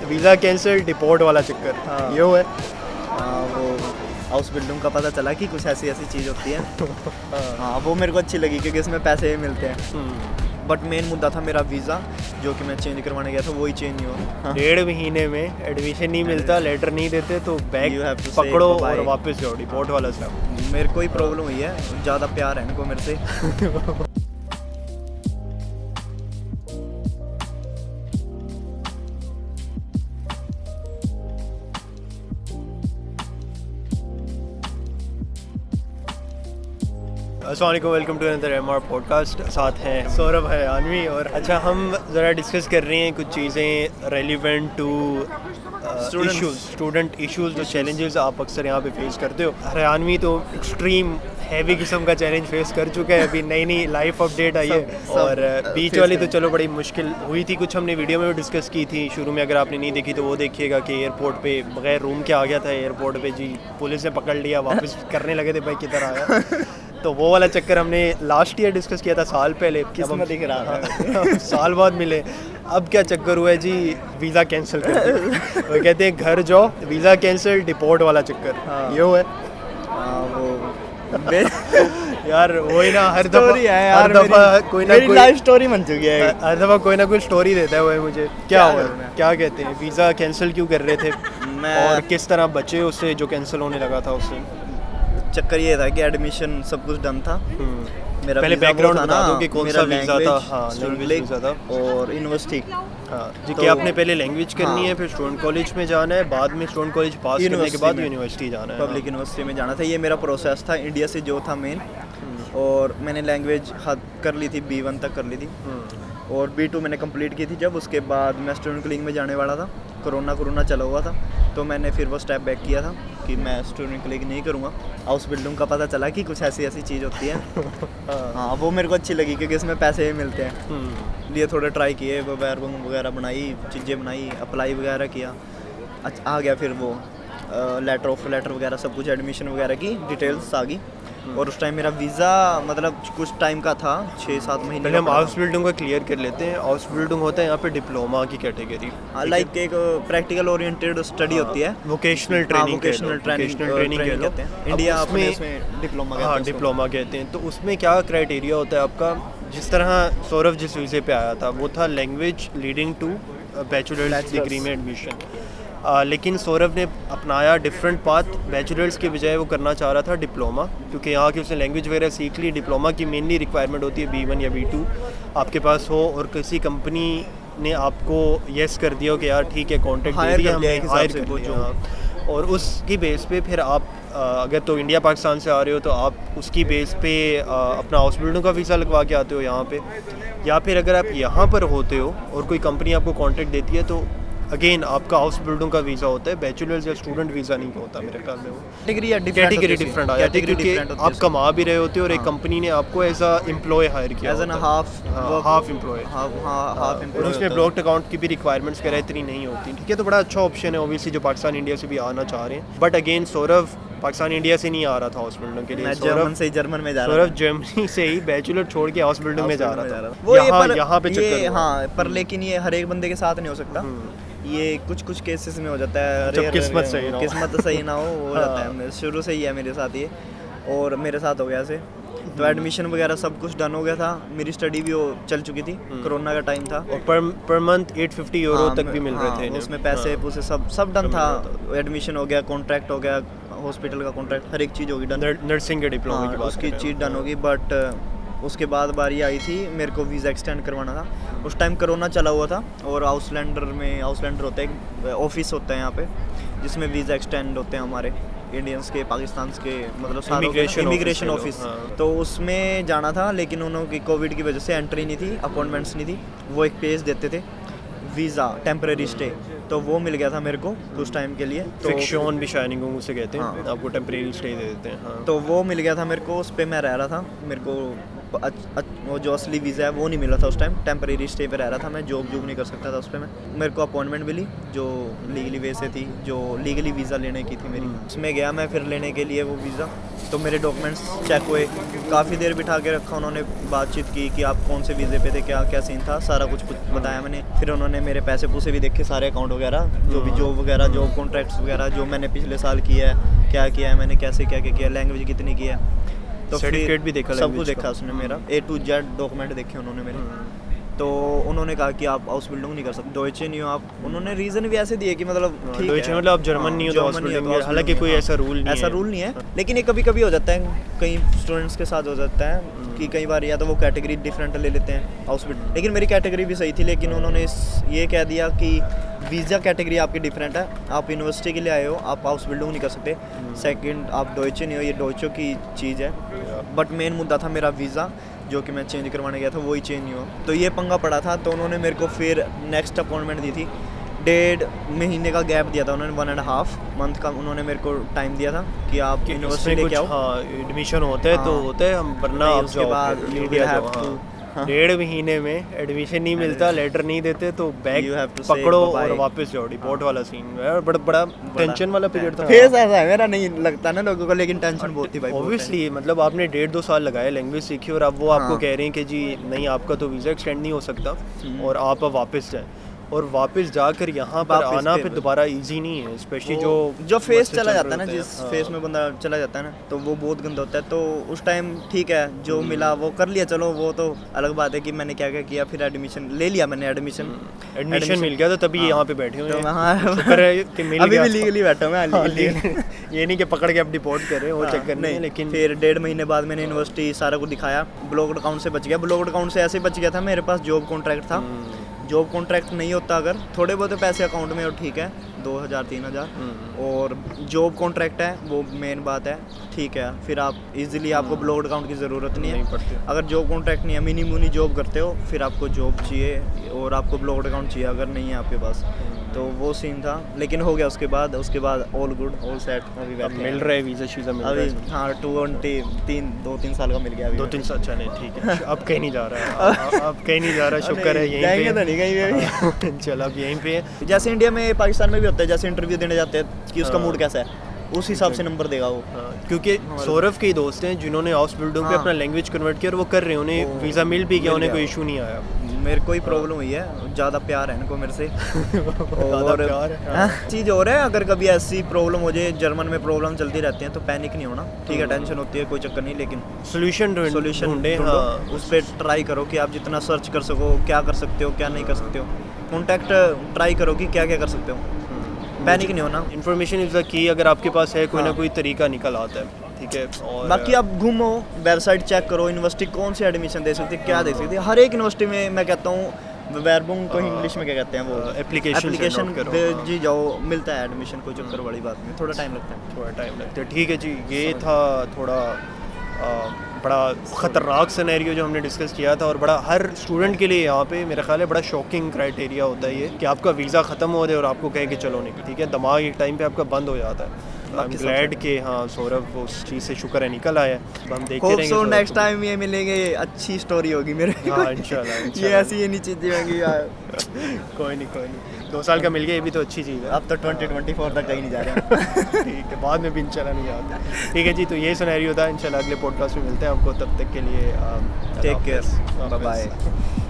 Visa cancel, deport वाला चक्कर। हाँ। ये हुआ है। वो हाउस बिल्डिंग का पता चला कि कुछ ऐसी ऐसी चीज़ होती है। हाँ, वो मेरे को अच्छी लगी क्योंकि इसमें पैसे भी मिलते हैं। बट मेन मुद्दा था मेरा वीज़ा, जो कि मैं चेंज करवाने गया था, वही चेंज नहीं हुआ। 1.5 महीने में एडमिशन नहीं मिलता, लेटर नहीं देते तो bag You have to say पकड़ो bye-bye। और वापस जाओ, डिपोर्ट वाला सब। मेरे को ही प्रॉब्लम हुई है, ज़्यादा प्यार है इनको मेरे से। अस्सलाम वालेकुम, welcome to another MR podcast. साथ हैं सौरभ है, अनवी और अच्छा, हम ज़रा डिस्कस कर रहे हैं कुछ चीज़ें रेलिवेंट टू स्टूडेंट इश्यूज़, जो चैलेंजेस आप अक्सर यहाँ पे फेस करते हो। हरियाणवी तो एक्सट्रीम हैवी किस्म का चैलेंज फेस कर चुका है, अभी नई नई लाइफ अपडेट आई है। और बीच वाली तो चलो बड़ी मुश्किल हुई थी, कुछ हमने वीडियो में भी डिस्कस की थी शुरू में, अगर आपने नहीं देखी तो वो देखिएगा कि एयरपोर्ट पे बगैर रूम के आ गया था एयरपोर्ट पे जी, पुलिस ने पकड़ लिया, वापस करने लगे थे भाई किधर आया। तो वो वाला चक्कर हमने लास्ट ईयर डिस्कस किया था, साल पहले। किस्मत दिख रहा है। साल बाद मिले। अब क्या चक्कर हुआ है जी, वीज़ा कैंसिल कर दिया। वो कहते हैं घर जाओ, वीज़ा कैंसिल, डिपोर्ट वाला चक्कर। ये हुआ है। वो यार वही ना, हर स्टोरी है यार, हर दफा कोई ना कोई लाइफ स्टोरी बन चुकी है। हर दफा कोई ना कोई स्टोरी देता है वो मुझे। क्या हुआ, करूं मैं? क्या कहते हैं, वीज़ा कैंसिल क्यों कर रहे थे मैं और किस तरह बचे उससे जो कैंसिल होने लगा था उससे। चक्कर ये था कि एडमिशन सब कुछ डन था। मेरा पहले वीज़ा वो बैकग्राउंड था बता ना, दो कि कौन मेरा सा वीज़ा था। language, हाँ, student लैंग्वेज league वीज़ा था और यूनिवर्सिटी। हाँ जी, तो- कि आपने पहले लैंग्वेज करनी हाँ। है, फिर स्टूडेंट कॉलेज में जाना है, बाद में स्टूडेंट कॉलेज पास करने के यूनिवर्सिटी बाद में। यूनिवर्सिटी जाना है। पब्लिक यूनिवर्सिटी में जाना था, ये मेरा प्रोसेस था इंडिया से जो था मेन। और मैंने लैंग्वेज हद कर ली थी, B1 तक कर ली थी। और B2 मैंने कंप्लीट की थी जब, उसके बाद मैं स्टूडेंट लीग में जाने वाला था। कोरोना चला हुआ था, तो मैंने फिर वो स्टेप बैक किया था कि मैं स्टूडेंट लीग नहीं करूँगा। हाउस बिल्डिंग का पता चला कि कुछ ऐसी ऐसी चीज़ होती है। हाँ, वो मेरे को अच्छी लगी क्योंकि इसमें पैसे भी मिलते हैं। लिए थोड़े ट्राई किए, वेबसाइट वगैरह बनाई, चीज़ें बनाई, अप्लाई वगैरह किया। अच्छा, आ गया फिर वो लेटर वगैरह सब कुछ, एडमिशन वगैरह की डिटेल्स आ गई। और उस टाइम मेरा वीज़ा मतलब कुछ टाइम का था, 6-7 महीने पहले हम हाउस बिल्डिंग को क्लियर कर लेते हैं। हाउस बिल्डिंग होता है यहाँ पे डिप्लोमा की कैटेगरी, लाइक एक प्रैक्टिकल ओरिएंटेड स्टडी होती है। वोकेशनल ट्रेनिंग वोकेशनल ट्रेनिंग कहते हैं। इंडिया अपने इसमें डिप्लोमा कहते हाँ, हैं उसको। डिप्लोमा कहते हैं। तो उसमें क्या क्राइटेरिया होता है आपका? जिस तरह सौरभ जिस वीज़े पे आया था वो था language leading to bachelor's degree में एडमिशन। लेकिन सौरभ ने अपनाया डिफरेंट पाथ, बैचलर्स के बजाय वो करना चाह रहा था डिप्लोमा, क्योंकि यहाँ की उसने लैंग्वेज वगैरह सीख ली। डिप्लोमा की मेनली रिक्वायरमेंट होती है B1 या B2 आपके पास हो, और किसी कंपनी ने आपको येस कर दिया हो कि यार ठीक है, कॉन्ट्रैक्ट दे दिया, हमें हायर कर दिया। और उसकी बेस पे फिर आप अगर तो इंडिया पाकिस्तान से आ रहे हो तो आप उसकी बेस पे अपना हाउस बिल्डिंग का वीज़ा लगवा के आते हो यहाँ पे। या फिर अगर आप यहाँ पर होते हो और कोई कंपनी आपको कॉन्ट्रैक्ट देती है तो अगेन आपका हाउस बिल्डिंग का वीज़ा होता है, बैचलर्स या स्टूडेंट वीज़ा नहीं होता मेरे ख्याल में। वो कैटेगरी डिफरेंट आ जाती है क्योंकि आप कमा भी रहे होते हो और एक कंपनी ने आपको एज अ एम्प्लॉय हायर किया एज एन हाफ एम्प्लॉय। और उसमें ब्लॉक्ड अकाउंट की भी रिक्वायरमेंट्स वगैरह इतनी नहीं होती। ठीक है, तो बड़ा अच्छा ऑप्शन है ओबियसली जो पाकिस्तान इंडिया से भी आना चाह रहे हैं। But again Saurabh Pakistan India से नहीं आ रहा था हाउस बिल्डिंग के लिए। जर्मन में जा रहा सौरभ जर्मनी से ही बैचलर छोड़ के हाउस बिल्डिंग में जा रहा था। वो यहाँ पे चक्कर हुआ। हाँ, पर लेकिन ये हर एक बंदे के साथ नहीं हो सकता। ये कुछ केसेस में हो जाता है, जब किस्मत सही ना हो। किस्मत सही ना हो जाता है। शुरू से ही है मेरे साथ ये, और मेरे साथ हो गया ऐसे। तो एडमिशन वगैरह सब कुछ डन हो गया था, मेरी स्टडी भी वो चल चुकी थी, कोरोना का टाइम था। और पर मंथ 850 यूरो तक भी मिल रहे थे। उसमें पैसे पूसे सब डन था। एडमिशन हो गया, कॉन्ट्रैक्ट हो गया, हॉस्पिटल का कॉन्ट्रैक्ट, हर एक चीज़ होगी डन। नर्सिंग के डिप्लोमा की बात उसकी चीज़ डन होगी। बट उसके बाद बारी आई थी मेरे को वीज़ा एक्सटेंड करवाना था। उस टाइम कोरोना चला हुआ था, और आउसलैंडर होता है, ऑफिस होता है यहाँ पे, जिसमें वीज़ा एक्सटेंड होते हैं हमारे इंडियंस के, पाकिस्तान के, मतलब इमिग्रेशन ऑफिस। तो उसमें जाना था, लेकिन उन्होंने कोविड की वजह से एंट्री नहीं थी, अपॉइंटमेंट्स नहीं थी। वो एक पेज देते थे वीज़ा टेम्परेरी स्टे, तो वो मिल गया था मेरे को कुछ टाइम के लिए। तो फिक्शन भी शाइनिंग उसे कहते हैं। आपको टेम्परेरी स्टे दे देते हैं। तो वो मिल गया था मेरे को, उस पर मैं रह रहा था। मेरे को को वो जो असली वीज़ा है वो नहीं मिला था उस टाइम, टेम्परेरी स्टे पे रह रहा था मैं, जॉब नहीं कर सकता था उस पर मैं। मेरे को अपॉइंटमेंट मिली जो लीगली वे से थी, जो लीगली वीज़ा लेने की थी मेरी, उसमें गया मैं फिर लेने के लिए वो वीज़ा। तो मेरे डॉक्यूमेंट्स चेक हुए, काफ़ी देर बिठा के रखा उन्होंने, बातचीत की कि आप कौन से वीज़े पे थे, क्या क्या सीन था, सारा कुछ बताया मैंने। फिर उन्होंने मेरे पैसे पूसे भी देखे, सारे अकाउंट वगैरह, जो भी जॉब वगैरह, जॉब कॉन्ट्रैक्ट्स वगैरह जो मैंने पिछले साल किया है, क्या किया है मैंने, कैसे क्या क्या किया, लैंग्वेज कितनी की है, तो सर्टिफिकेट भी देखा, सब कुछ देखा उसने मेरा, A to Z डॉक्यूमेंट देखे उन्होंने मेरे। तो उन्होंने कहा कि आप हाउस बिल्डिंग नहीं कर सकते, डॉइचे नहीं हो आप। उन्होंने रीज़न भी ऐसे दिए कि मतलब ठीक डॉइचे है, मतलब आप जर्मन नहीं हो तो हाउस बिल्डिंग, हालांकि कोई ऐसा रूल नहीं है, ऐसा रूल नहीं है, लेकिन ये कभी कभी हो जाता है, कई स्टूडेंट्स के साथ हो जाता है कि कई बार या तो वो कैटेगरी डिफरेंट ले लेते हैं हाउस बिल्डिंग। लेकिन मेरी कैटेगरी भी सही थी, लेकिन उन्होंने ये कह दिया कि वीज़ा कैटेगरी आपकी डिफरेंट है, आप यूनिवर्सिटी के लिए आए हो, आप हाउस बिल्डिंग नहीं कर सकते। सेकंड, आप डॉइचे नहीं हो, ये डॉइचो की चीज़ है। बट मेन मुद्दा था मेरा वीज़ा, जो कि मैं चेंज करवाने गया था, वही चेंज नहीं हुआ, तो ये पंगा पड़ा था। तो उन्होंने मेरे को फिर नेक्स्ट अपॉइंटमेंट दी थी, 1.5 महीने का गैप दिया था उन्होंने, 1.5 मंथ का उन्होंने मेरे को टाइम दिया था कि आप यूनिवर्सिटी लेके आओ। हाँ, एडमिशन होता है तो होता है, हम वरना आप उसके बाद इंडिया जाओ। 1.5 महीने में एडमिशन नहीं मिलता, लेटर नहीं देते, तो बैग पकड़ो और वापस जाओ। डिपोर्ट वाला सीन है, बड़ा टेंशन वाला पीरियड था। फेस ऐसा है मेरा, नहीं लगता ना लोगों को, लेकिन टेंशन बहुत थी भाई। ऑब्वियसली मतलब आपने 1.5-2 साल लगाए, लैंग्वेज सीखी, और अब वो आपको कह रहे हैं कि जी नहीं, आपका तो वीज़ा एक्सटेंड नहीं हो सकता और आप अब वापस जाएं, और वापस जाकर यहाँ पर आना फिर दोबारा इजी नहीं है, स्पेशली जो फेस चला जाता है ना, जिस फेस में बंदा चला जाता है ना, तो वो बहुत गंदा होता है। तो उस टाइम ठीक है, जो मिला वो कर लिया, चलो वो तो अलग बात है कि मैंने क्या क्या किया। फिर एडमिशन ले लिया मैंने, एडमिशन मिल गया, तो तभी यहाँ पे बैठे हुए हैं। शुक्र है कि मिल गया। अभी भी लीगली बैठा मैं, ये नहीं कि पकड़ के आप डिपोर्ट कर रहे हो, वो चेक करने हैं। लेकिन फिर 1.5 महीने बाद मैंने यूनिवर्सिटी सारा कुछ दिखाया, ब्लॉक्ड अकाउंट से बच गया। ब्लॉक्ड अकाउंट से ऐसे बच गया था, मेरे पास जॉब कॉन्ट्रैक्ट था। जॉब कॉन्ट्रैक्ट नहीं होता अगर, थोड़े बहुत पैसे अकाउंट में, और ठीक है 2000-3000, और जॉब कॉन्ट्रैक्ट है वो मेन बात है, ठीक है। फिर आप इजीली, आपको ब्लॉक्ड अकाउंट की ज़रूरत नहीं है। अगर जॉब कॉन्ट्रैक्ट नहीं है, मिनी मुनी जॉब करते हो, फिर आपको जॉब चाहिए और आपको ब्लॉक्ड अकाउंट चाहिए अगर नहीं है आपके पास। तो वो सीन था, लेकिन हो गया उसके बाद ऑल गुड, ऑल सेट। अभी मिल रहा है वीज़ा शीज़ा मिल रहा है। हाँ, 2-3 साल का मिल गया अभी। 2-3 साल, अच्छा नहीं, ठीक है। अब कहीं नहीं जा रहा है, अब कहीं नहीं जा रहा, शुक्र है, यहीं पे नहीं कहीं चलो अब यहीं पे है। जैसे इंडिया में, पाकिस्तान में भी होता है, जैसे इंटरव्यू देने जाते हैं कि उसका मूड कैसा है, उस हिसाब से नंबर देगा वो। क्योंकि सौरभ के दोस्त हैं जिन्होंने हाउस बिल्डिंग पे अपना लैंग्वेज कन्वर्ट किया, और वो कर रहे हैं, उन्हें वीज़ा मिल भी गया, उन्हें कोई इशू नहीं आया। मेरे को ही प्रॉब्लम हुई है, ज़्यादा प्यार है इनको मेरे से। और चीज़ और है, अगर कभी ऐसी प्रॉब्लम हो जाए, जर्मन में प्रॉब्लम चलती रहती हैं, तो पैनिक नहीं होना, ठीक है, टेंशन होती है, कोई चक्कर नहीं, लेकिन सोल्यूशन ढूंढे, उस पर ट्राई करो कि आप जितना सर्च कर सको, क्या कर सकते हो, क्या नहीं कर सकते हो, कॉन्टैक्ट ट्राई करो कि क्या क्या कर सकते हो, पैनिक नहीं होना। इन्फॉर्मेशन इज़ द की, अगर आपके पास है कोई ना कोई तरीका निकल आता है, ठीक है। और बाकी आप घूमो, वेबसाइट चेक करो, यूनिवर्सिटी कौन सी एडमिशन दे सकती है, क्या दे सकती है। हर एक यूनिवर्सिटी में मैं कहता हूँ, वेरबुंग को इंग्लिश में क्या कहते हैं, वो एप्लीकेशन जी जाओ, मिलता है एडमिशन, कोई चक्कर वाली बात नहीं, थोड़ा टाइम लगता है। ठीक है जी, ये था थोड़ा बड़ा ख़तरनाक सिनेरियो जो हमने डिस्कस किया था, और बड़ा हर स्टूडेंट के लिए यहाँ पे मेरा ख्याल है बड़ा शॉकिंग क्राइटेरिया होता है ये, कि आपका वीज़ा ख़त्म हो जाए और आपको कहे कि चलो निकल, ठीक है, दिमाग एक टाइम पे आपका बंद हो जाता है। आई एम ग्लैड कि हाँ सौरभ उस चीज़ से शुक्र है निकल आया। हम देखते रहेंगे, सो नेक्स्ट टाइम ये मिलेंगे, अच्छी स्टोरी होगी मेरे। हाँ इंशाल्लाह ये ऐसी ये नहीं चीज़ें होंगी यार। कोई नहीं, 2 साल का मिल गया, ये भी तो अच्छी चीज़ है। अब तो 2024 तक कहीं नहीं जा रहे। ठीक है, बाद में भी इंशाल्लाह नहीं आता। ठीक है जी, तो ये सिनेरियो था। इंशाल्लाह अगले पॉडकास्ट में मिलते हैं आपको, तब तक के लिए टेक केयर, बाय बाय।